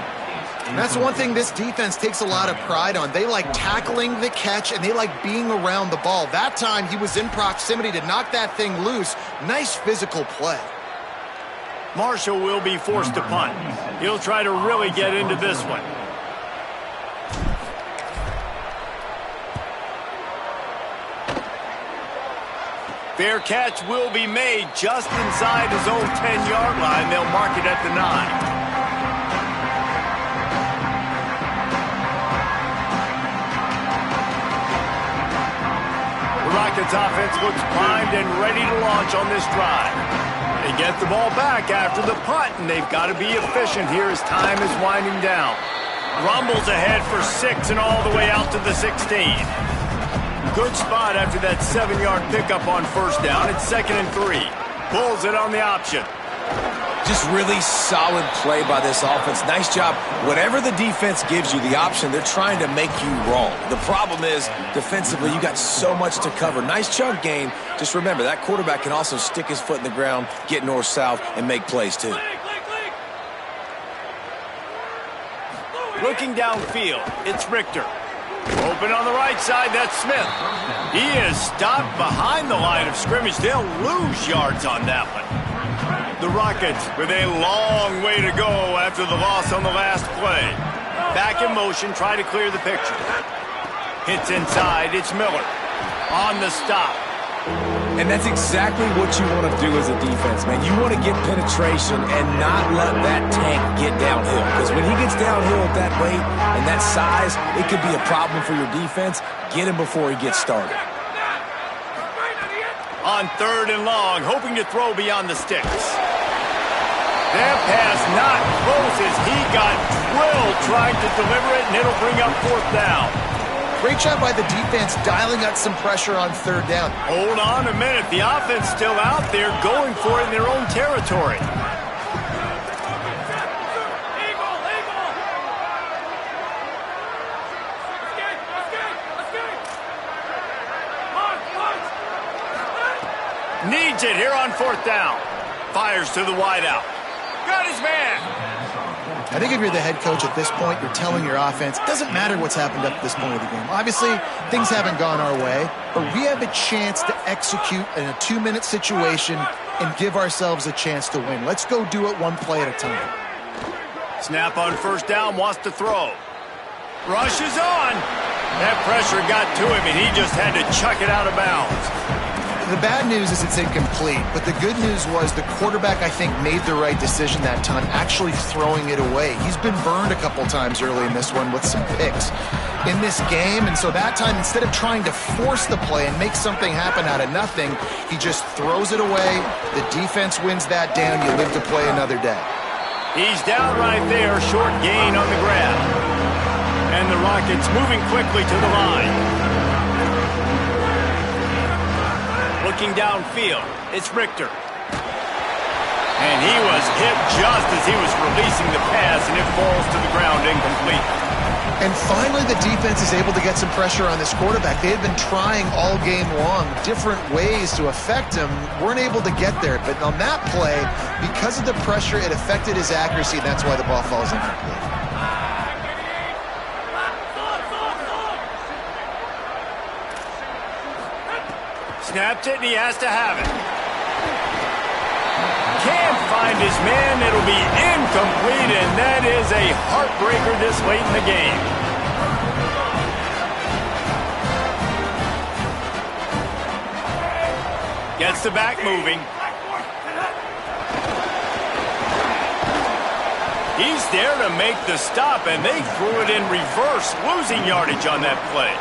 And that's one thing this defense takes a lot of pride on. They like tackling the catch, and they like being around the ball. That time, he was in proximity to knock that thing loose. Nice physical play. Marshall will be forced to punt. He'll try to really get into this one. Fair catch will be made just inside his own 10-yard line. They'll mark it at the 9. The Rockets offense looks primed and ready to launch on this drive. They get the ball back after the punt, and they've got to be efficient here as time is winding down. Rumbles ahead for 6 and all the way out to the 16. Good spot after that 7-yard pickup on first down. It's 2nd and 3. Pulls it on the option. Just really solid play by this offense. Nice job. Whatever the defense gives you the option, they're trying to make you wrong. The problem is, defensively, you got so much to cover. Nice chunk gain. Just remember, that quarterback can also stick his foot in the ground, get north-south, and make plays too. Looking downfield, it's Richter. Open on the right side, that's Smith. He is stopped behind the line of scrimmage. They'll lose yards on that one. The Rockets with a long way to go after the loss on the last play. Back in motion, try to clear the picture. Hits inside, it's Miller. On the stop. And that's exactly what you want to do as a defense, man. You want to get penetration and not let that tank get downhill. Because when he gets downhill at that weight and that size, it could be a problem for your defense. Get him before he gets started. On 3rd and long, hoping to throw beyond the sticks. That pass not close as he got drilled trying to deliver it, and it'll bring up 4th down. Great job by the defense dialing up some pressure on 3rd down. Hold on a minute. The offense still out there going for it in their own territory. Needs it here on 4th down. Fires to the wideout. Got his man. I think if you're the head coach at this point, you're telling your offense, it doesn't matter what's happened up to this point of the game. Obviously, things haven't gone our way, but we have a chance to execute in a 2-minute situation and give ourselves a chance to win. Let's go do it one play at a time. Snap on 1st down, wants to throw. Rush is on. That pressure got to him, and he just had to chuck it out of bounds. The bad news is it's incomplete, but the good news was the quarterback, I think, made the right decision that time, actually throwing it away. He's been burned a couple times early in this one with some picks in this game, and so that time, instead of trying to force the play and make something happen out of nothing, he just throws it away. The defense wins that down. You live to play another day. He's down right there, short gain on the grab. And the Rockets moving quickly to the line. Looking downfield, it's Richter. And he was hit just as he was releasing the pass, and it falls to the ground incomplete. And finally, the defense is able to get some pressure on this quarterback. They had been trying all game long different ways to affect him, weren't able to get there. But on that play, because of the pressure, it affected his accuracy, and that's why the ball falls incomplete. Snapped it, and he has to have it. Can't find his man. It'll be incomplete, and that is a heartbreaker this late in the game. Gets the back moving. He's there to make the stop, and they threw it in reverse, losing yardage on that play.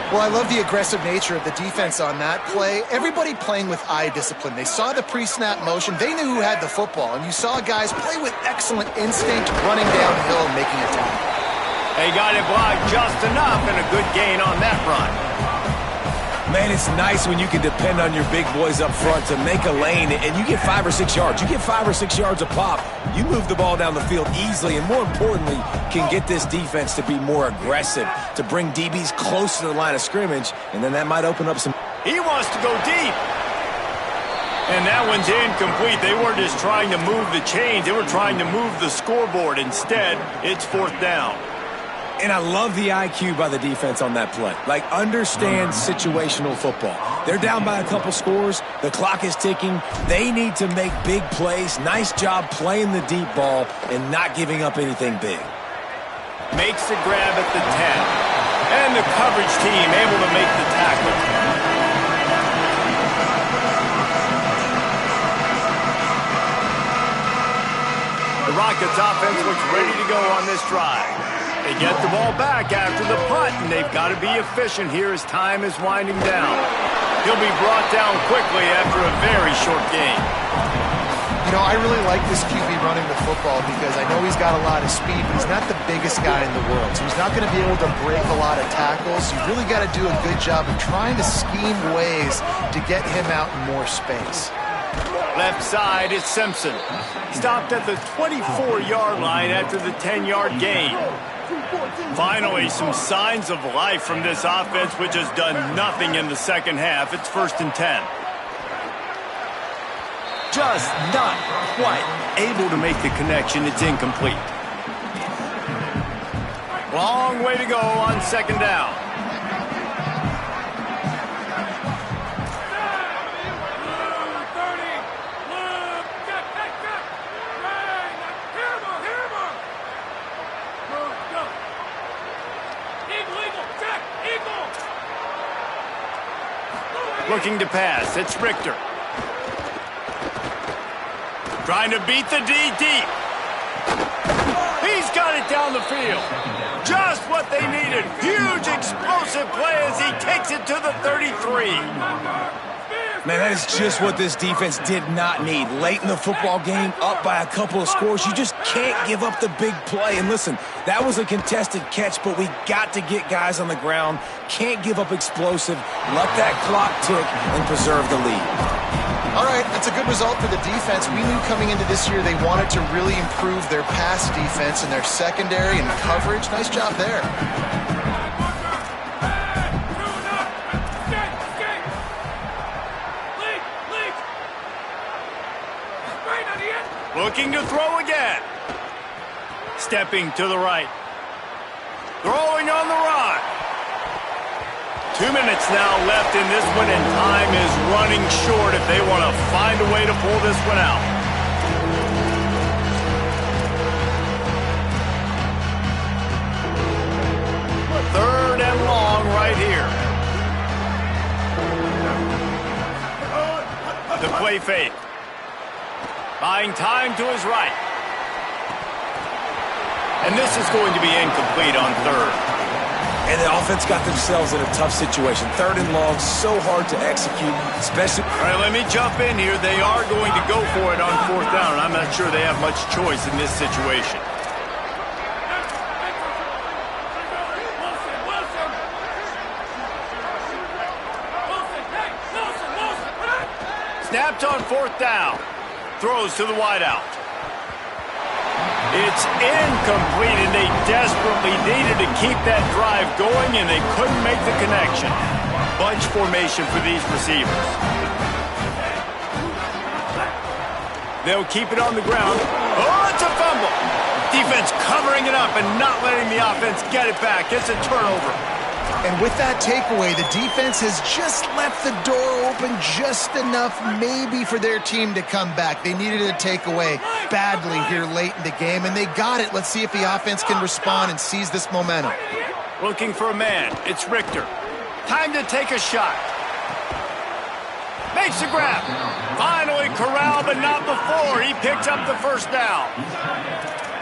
Well, I love the aggressive nature of the defense on that play. Everybody playing with eye discipline. They saw the pre-snap motion. They knew who had the football, and you saw guys play with excellent instinct, running downhill and making a tackle. They got it blocked just enough, and a good gain on that run. Man, it's nice when you can depend on your big boys up front to make a lane, and you get 5 or 6 yards. You get 5 or 6 yards a pop. You move the ball down the field easily, and more importantly, can get this defense to be more aggressive, to bring DBs close to the line of scrimmage, and then that might open up some... He wants to go deep. And that one's incomplete. They weren't just trying to move the chains. They were trying to move the scoreboard. Instead, it's 4th down. And I love the IQ by the defense on that play. Like, understand situational football. They're down by a couple scores. The clock is ticking. They need to make big plays. Nice job playing the deep ball and not giving up anything big. Makes the grab at the 10. And the coverage team able to make the tackle. The Rockets offense looks ready to go on this drive. They get the ball back after the punt, and they've got to be efficient here as time is winding down. He'll be brought down quickly after a very short game. You know, I really like this QB running the football because I know he's got a lot of speed, but he's not the biggest guy in the world. So he's not going to be able to break a lot of tackles. You really got to do a good job of trying to scheme ways to get him out in more space. Left side is Simpson. Stopped at the 24-yard line after the 10-yard gain. Finally, some signs of life from this offense, which has done nothing in the second half. It's 1st and 10. Just not quite able to make the connection. It's incomplete. Long way to go on 2nd down. Looking to pass. It's Richter. Trying to beat the D deep. He's got it down the field. Just what they needed. Huge explosive play as he takes it to the 33. Man, that is just what this defense did not need. Late in the football game, up by a couple of scores, you just can't give up the big play. And listen, that was a contested catch, but we got to get guys on the ground. Can't give up explosive. Let that clock tick and preserve the lead. All right, that's a good result for the defense. We knew coming into this year they wanted to really improve their pass defense and their secondary and coverage. Nice job there. Looking to throw again. Stepping to the right. Throwing on the run. 2 minutes now left in this one, and time is running short if they want to find a way to pull this one out. Third and long right here. The play fake. Buying time to his right. And this is going to be incomplete on 3rd. And the offense got themselves in a tough situation. 3rd and long, so hard to execute, especially... All right, let me jump in here. They are going to go for it on 4th down, and I'm not sure they have much choice in this situation. Snapped on 4th down. Throws to the wideout. It's incomplete, and they desperately needed to keep that drive going, and they couldn't make the connection. Bunch formation for these receivers. They'll keep it on the ground. Oh, it's a fumble. Defense covering it up and not letting the offense get it back. It's a turnover. And with that takeaway, the defense has just left the door open just enough maybe for their team to come back. They needed a takeaway badly here late in the game, and they got it. Let's see if the offense can respond and seize this momentum. Looking for a man. It's Richter. Time to take a shot. Makes a grab. Finally corralled, but not before. He picks up the 1st down.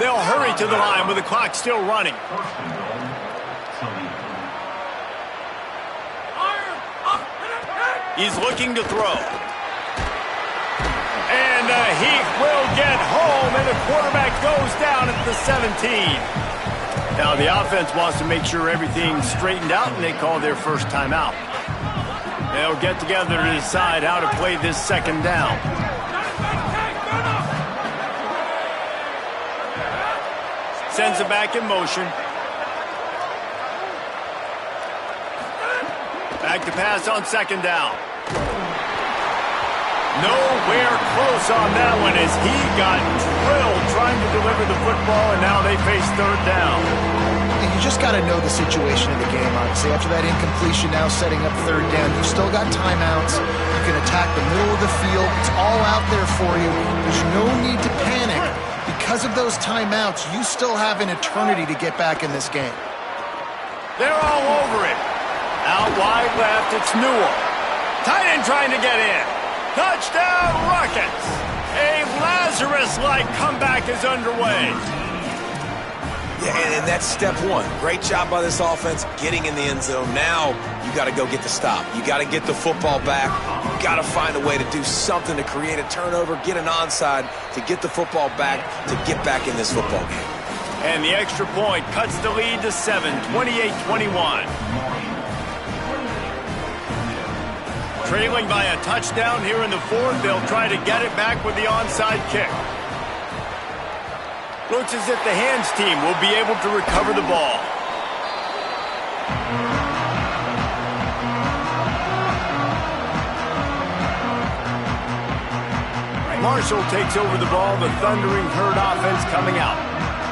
They'll hurry to the line with the clock still running. He's looking to throw. And he will get home, and the quarterback goes down at the 17. Now the offense wants to make sure everything's straightened out, and they call their first timeout. They'll get together to decide how to play this second down. Sends it back in motion. Back to pass on second down. Nowhere close on that one as he got drilled trying to deliver the football, and now they face third down. You just got to know the situation of the game, obviously. After that incompletion, now setting up third down, you've still got timeouts. You can attack the middle of the field. It's all out there for you. There's no need to panic. Because of those timeouts, you still have an eternity to get back in this game. They're all over it. Out wide left, it's Newell. Tight end trying to get in. Touchdown, Rockets! A Lazarus-like comeback is underway. Yeah, and that's step one. Great job by this offense getting in the end zone. Now you got to go get the stop. You got to get the football back. You got to find a way to do something to create a turnover, get an onside, to get the football back, to get back in this football game. And the extra point cuts the lead to 7, 28-21. Trailing by a touchdown here in the fourth, they'll try to get it back with the onside kick. Looks as if the hands team will be able to recover the ball. Marshall takes over the ball, the Thundering Herd offense coming out.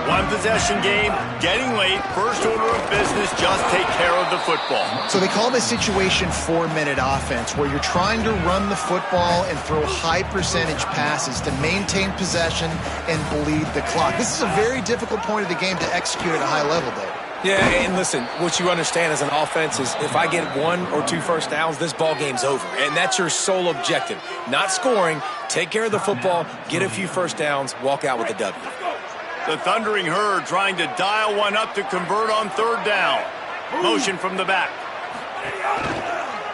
One possession game, getting late, first order of business, just take care of the football. So they call this situation 4-minute offense, where you're trying to run the football and throw high percentage passes to maintain possession and bleed the clock. This is a very difficult point of the game to execute at a high level, Dave. Yeah, and listen, what you understand as an offense is if I get 1 or 2 first downs, this ball game's over. And that's your sole objective. Not scoring, take care of the football, get a few first downs, walk out with a W. The Thundering Herd trying to dial one up to convert on third down. Motion from the back.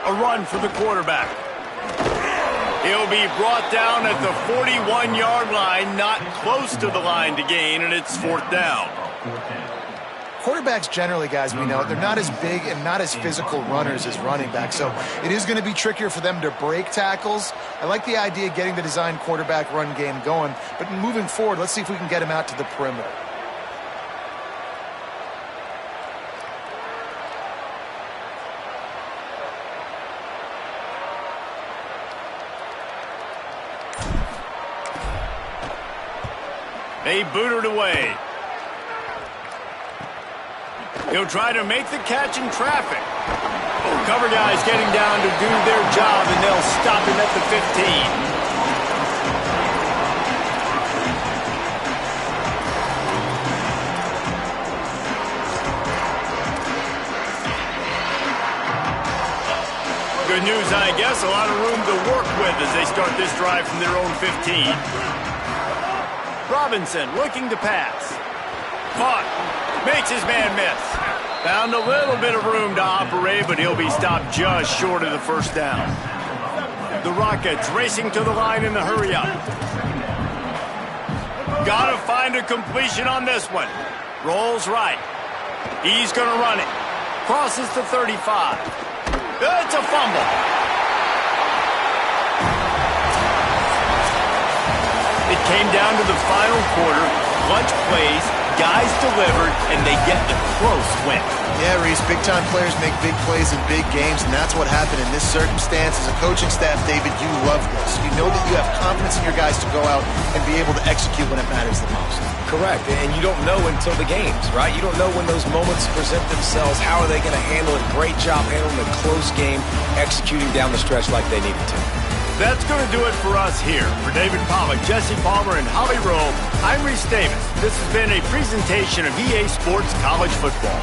A run for the quarterback. He'll be brought down at the 41-yard line, not close to the line to gain, and it's fourth down. Quarterbacks generally, guys, we know, they're not as big and not as physical runners as running backs, so it is going to be trickier for them to break tackles. I like the idea of getting the design quarterback run game going, but moving forward, let's see if we can get him out to the perimeter. They boot it away. He'll try to make the catch in traffic. Cover guys getting down to do their job, and they'll stop him at the 15. Good news, I guess. A lot of room to work with as they start this drive from their own 15. Robinson looking to pass. Caught. Makes his man miss. Found a little bit of room to operate, but he'll be stopped just short of the first down. The Rockets racing to the line in the hurry-up. Got to find a completion on this one. Rolls right. He's going to run it. Crosses the 35. It's a fumble. It came down to the final quarter. Clutch plays. Guys delivered, and they get a close win. Yeah, Reese, big-time players make big plays in big games, and that's what happened in this circumstance. As a coaching staff, David, you love this. You know that you have confidence in your guys to go out and be able to execute when it matters the most. Correct, and you don't know until the games, right? You don't know when those moments present themselves. How are they going to handle it? Great job handling a close game, executing down the stretch like they needed to. That's going to do it for us here. For David Pollack, Jesse Palmer, and Holly Rowe, I'm Reese Davis. This has been a presentation of EA Sports College Football.